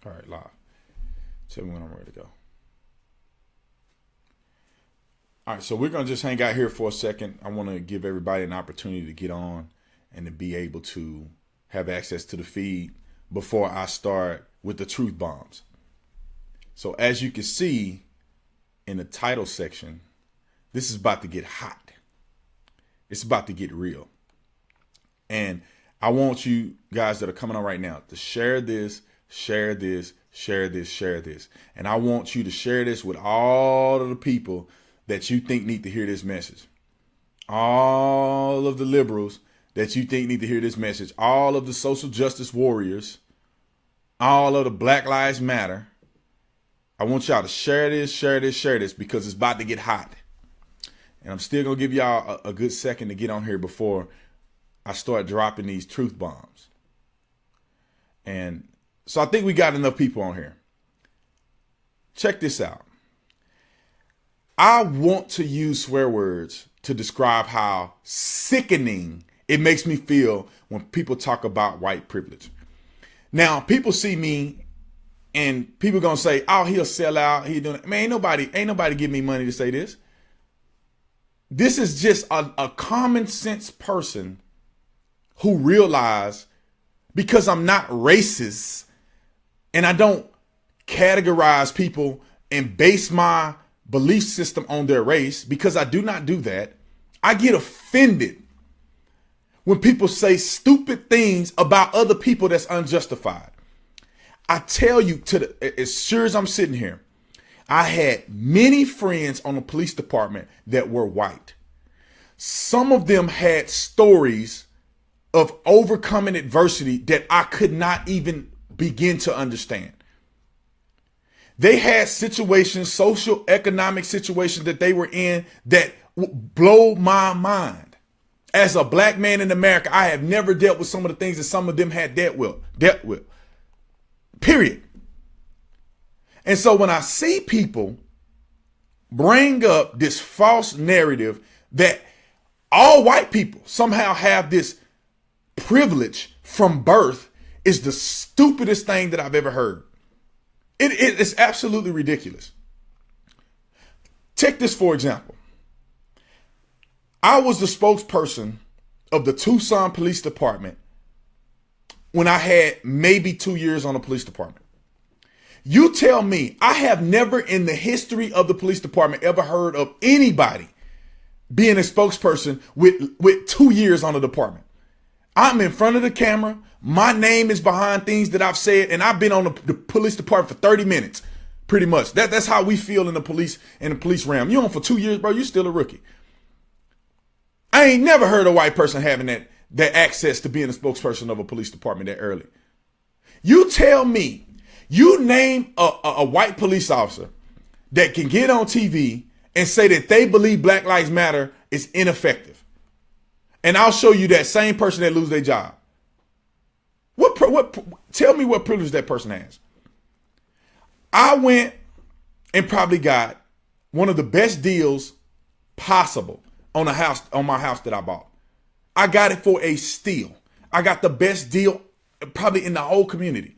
All right, live. Tell me when I'm ready to go. All right, so we're going to just hang out here for a second. I want to give everybody an opportunity to get on and to be able to have access to the feed before I start with the truth bombs. So as you can see in the title section, this is about to get hot. It's about to get real. And I want you guys that are coming on right now to share this, share this, share this, share this. And I want you to share this with all of the people that you think need to hear this message. All of the liberals that you think need to hear this message. All of the social justice warriors. All of the Black Lives Matter. I want y'all to share this, share this, share this, because it's about to get hot. And I'm still going to give y'all a good second to get on here before I start dropping these truth bombs. And so I think we got enough people on here. Check this out. I want to use swear words to describe how sickening it makes me feel when people talk about white privilege. Now, people see me and people gonna say, "Oh, he'll sell out. He doing it." Man, ain't nobody give me money to say this. This is just a common sense person who realize, because I'm not racist and I don't categorize people and base my belief system on their race, because I do not do that, I get offended when people say stupid things about other people that's unjustified. I tell you, as sure as I'm sitting here, I had many friends on the police department that were white. Some of them had stories of overcoming adversity that I could not even begin to understand. They had situations, social, economic situations that they were in that blow my mind. As a black man in America, I have never dealt with some of the things that some of them had dealt with. Period. And so when I see people bring up this false narrative that all white people somehow have this privilege from birth, is the stupidest thing that I've ever heard. It's absolutely ridiculous. Take this for example. I was the spokesperson of the Tucson Police Department when I had maybe 2 years on the police department. You tell me, I have never in the history of the police department ever heard of anybody being a spokesperson with 2 years on the department. I'm in front of the camera. My name is behind things that I've said, and I've been on the police department for 30 minutes, pretty much. That's how we feel in the police realm. You on for 2 years, bro, you still a rookie. I ain't never heard a white person having that access to being a spokesperson of a police department that early. You tell me, you name a white police officer that can get on TV and say that they believe Black Lives Matter is ineffective. And I'll show you that same person that lose their job. Tell me what privilege that person has. I went and probably got one of the best deals possible on my house that I bought. I got it for a steal. I got the best deal probably in the whole community.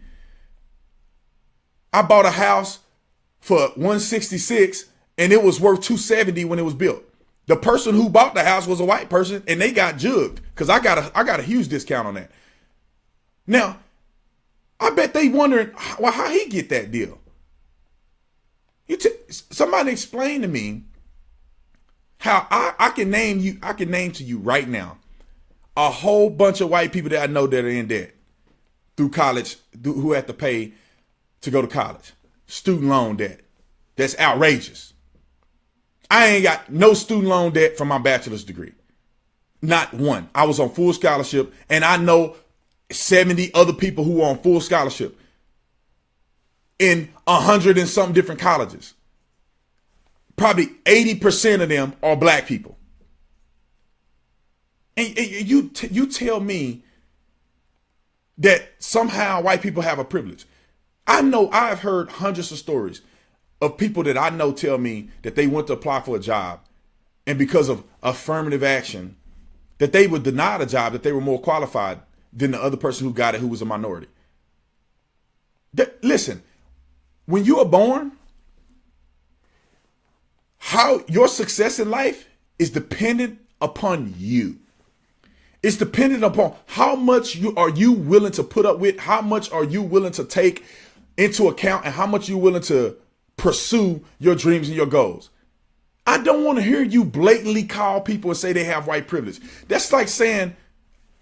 I bought a house for $166 and it was worth $270 when it was built. The person who bought the house was a white person and they got jugged because I got a huge discount on that. Now, I bet they wondering, well, how he get that deal? Somebody explain to me how I can name to you right now a whole bunch of white people that I know that are in debt through college, who have to pay to go to college. Student loan debt. That's outrageous. I ain't got no student loan debt from my bachelor's degree. Not one. I was on full scholarship, and I know 70 other people who are on full scholarship in 100 and some different colleges. Probably 80% of them are black people. And you tell me that somehow white people have a privilege. I know I've heard hundreds of stories of people that I know tell me that they went to apply for a job, and because of affirmative action, that they were denied a job, that they were more qualified than the other person who got it, who was a minority. Listen, when you are born, how your success in life is dependent upon you. It's dependent upon how much are you willing to put up with, how much are you willing to take into account, and how much you're willing to pursue your dreams and your goals. I don't want to hear you blatantly call people and say they have white privilege. That's like saying,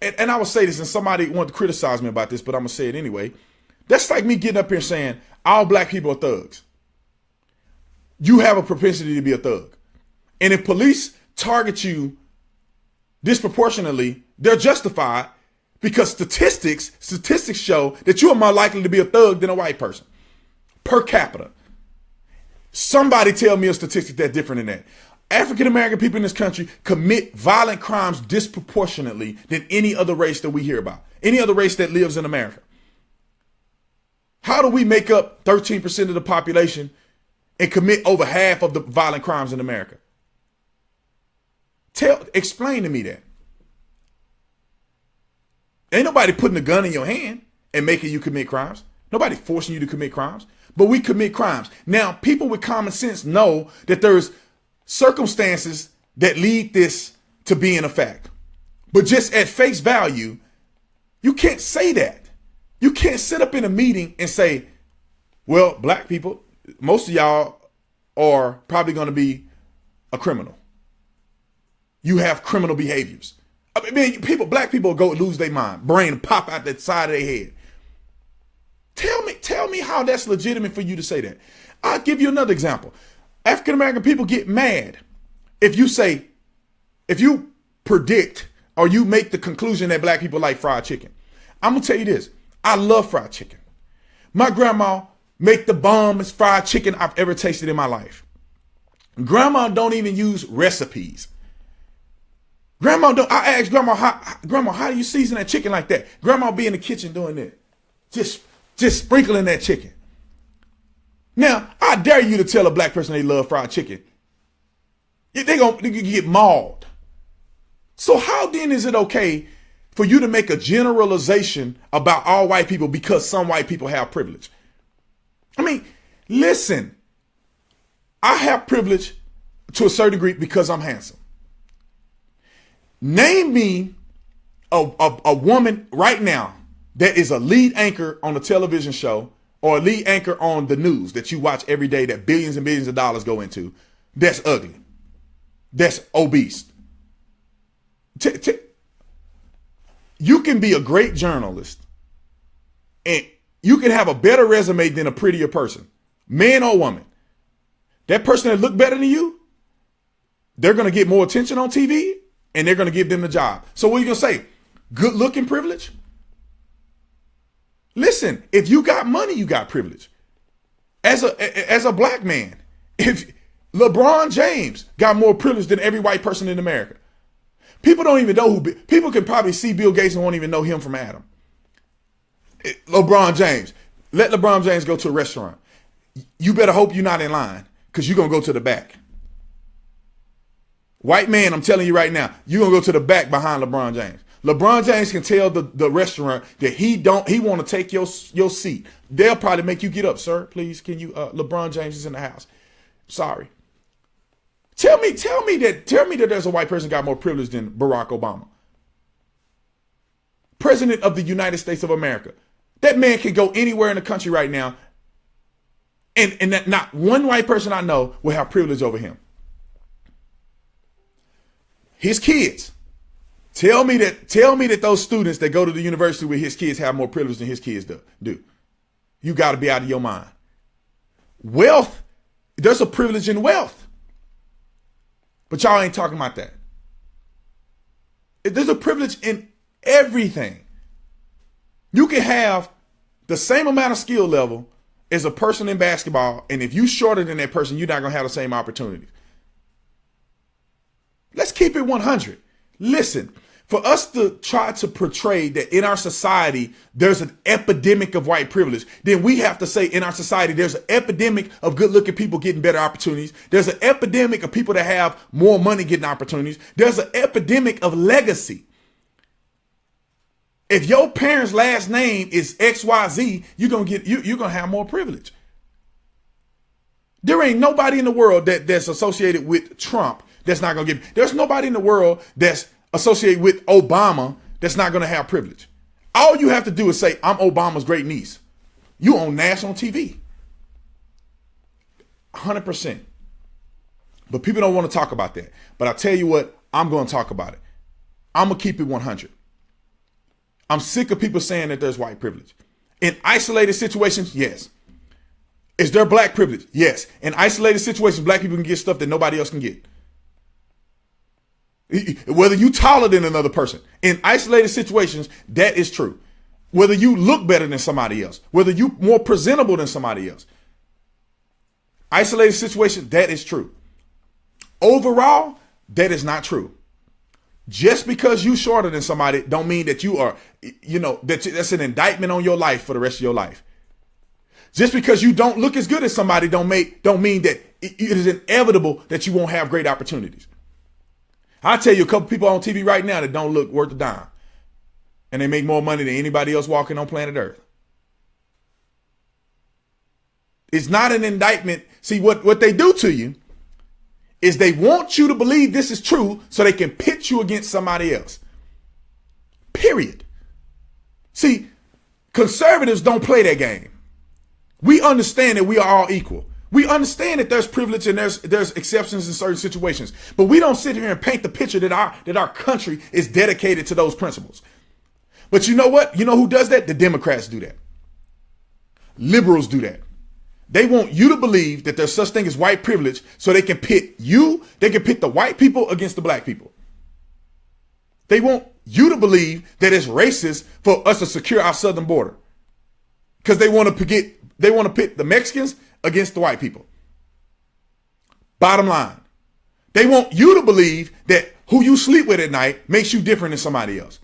and I will say this, and somebody wanted to criticize me about this, but I'm going to say it anyway. That's like me getting up here saying all black people are thugs. You have a propensity to be a thug. And if police target you disproportionately, they're justified because statistics show that you are more likely to be a thug than a white person per capita. Somebody tell me a statistic that's different than that. African-American people in this country commit violent crimes disproportionately than any other race that we hear about, any other race that lives in America. How do we make up 13% of the population and commit over half of the violent crimes in America? Explain to me that. Ain't nobody putting a gun in your hand and making you commit crimes. Nobody forcing you to commit crimes, but we commit crimes. Now, people with common sense know that there's circumstances that lead this to being a fact. But just at face value, you can't say that. You can't sit up in a meeting and say, well, black people, most of y'all are probably going to be a criminal. You have criminal behaviors. I mean, black people go lose their mind, brain pop out the side of their head. Tell me how that's legitimate for you to say that. I'll give you another example. African American people get mad if you predict or you make the conclusion that black people like fried chicken. I'm gonna tell you this. I love fried chicken. My grandma make the bombest fried chicken I've ever tasted in my life. Grandma don't even use recipes. I asked Grandma, how do you season that chicken like that? Grandma be in the kitchen doing that. Just sprinkling that chicken. Now, I dare you to tell a black person they love fried chicken. They get mauled. So how then is it okay for you to make a generalization about all white people because some white people have privilege? I mean, listen, I have privilege to a certain degree because I'm handsome. Name me a woman right now that is a lead anchor on a television show or a lead anchor on the news that you watch every day that billions and billions of dollars go into, that's ugly, that's obese. You can be a great journalist and you can have a better resume than a prettier person, man or woman. That person that look better than you, they're going to get more attention on TV and they're going to give them the job. So what are you going to say? Good looking privilege? Listen, if you got money, you got privilege. As a black man, if LeBron James got more privilege than every white person in America. People don't even know people can probably see Bill Gates and won't even know him from Adam. LeBron James. Let LeBron James go to a restaurant. You better hope you're not in line because you're going to go to the back. White man, I'm telling you right now, you're going to go to the back behind LeBron James. LeBron James can tell the restaurant that he want to take your seat. They'll probably make you get up, sir. Please, can you? LeBron James is in the house. Sorry. Tell me that there's a white person got more privilege than Barack Obama, President of the United States of America. That man can go anywhere in the country right now, and that not one white person I know will have privilege over him. His kids. Tell me that those students that go to the university with his kids have more privilege than his kids do. You got to be out of your mind. Wealth, there's a privilege in wealth. But y'all ain't talking about that. There's a privilege in everything. You can have the same amount of skill level as a person in basketball, and if you're shorter than that person, you're not going to have the same opportunities. Let's keep it 100. Listen, for us to try to portray that in our society there's an epidemic of white privilege, then we have to say in our society there's an epidemic of good-looking people getting better opportunities. There's an epidemic of people that have more money getting opportunities. There's an epidemic of legacy. If your parents' last name is XYZ, you're gonna have more privilege. There ain't nobody in the world that's associated with Trump that's not gonna get. There's nobody in the world that's associated with Obama that's not gonna have privilege. All you have to do is say, I'm Obama's great niece. You on national TV. 100%. But people don't want to talk about that. But I tell you what, I'm going to talk about it. I'm going to keep it 100. I'm sick of people saying that there's white privilege. In isolated situations, yes. Is there black privilege? Yes. In isolated situations, black people can get stuff that nobody else can get. Whether you taller than another person. In isolated situations, that is true. Whether you look better than somebody else. Whether you more presentable than somebody else. Isolated situations, that is true. Overall, that is not true. Just because you shorter than somebody don't mean that you are, that's an indictment on your life for the rest of your life. Just because you don't look as good as somebody don't mean that it is inevitable that you won't have great opportunities. I'll tell you a couple people on TV right now that don't look worth a dime. And they make more money than anybody else walking on planet Earth. It's not an indictment. See, what they do to you is they want you to believe this is true so they can pit you against somebody else. Period. See, conservatives don't play that game. We understand that we are all equal. We understand that there's privilege and there's exceptions in certain situations, but we don't sit here and paint the picture that our country is dedicated to those principles. But you know what? You know who does that? The Democrats do that. Liberals do that. They want you to believe that there's such thing as white privilege so they can pit the white people against the black people. They want you to believe that it's racist for us to secure our southern border because they want to pit the Mexicans against the white people. Bottom line, they want you to believe that who you sleep with at night makes you different than somebody else.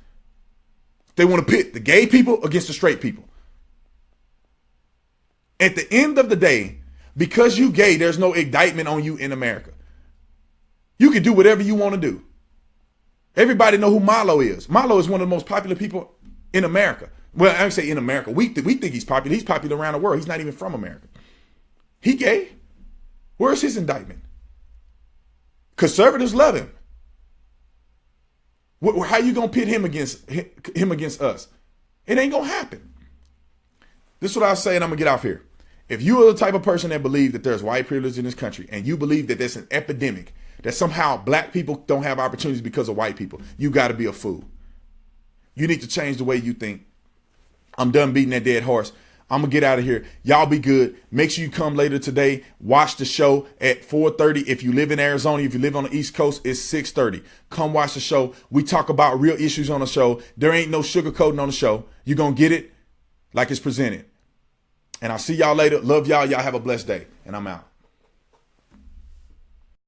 They want to pit the gay people against the straight people. At the end of the day, because you gay, there's no indictment on you in America. You can do whatever you want to do. Everybody know who Milo is. Milo is one of the most popular people in America. Well, I don't say in America. We think he's popular. He's popular around the world. He's not even from America. He gay. Where's his indictment? Conservatives love him. How you gonna pit him against us? It ain't gonna happen. This is what I'll say, and I'm gonna get off here. If you are the type of person that believes that there's white privilege in this country, and you believe that there's an epidemic, that somehow black people don't have opportunities because of white people, you got to be a fool. You need to change the way you think. I'm done beating that dead horse. I'm gonna get out of here. Y'all be good. Make sure you come later today. Watch the show at 4:30. If you live in Arizona, if you live on the East Coast, it's 6:30. Come watch the show. We talk about real issues on the show. There ain't no sugarcoating on the show. You're gonna get it like it's presented. And I'll see y'all later. Love y'all. Y'all have a blessed day. And I'm out.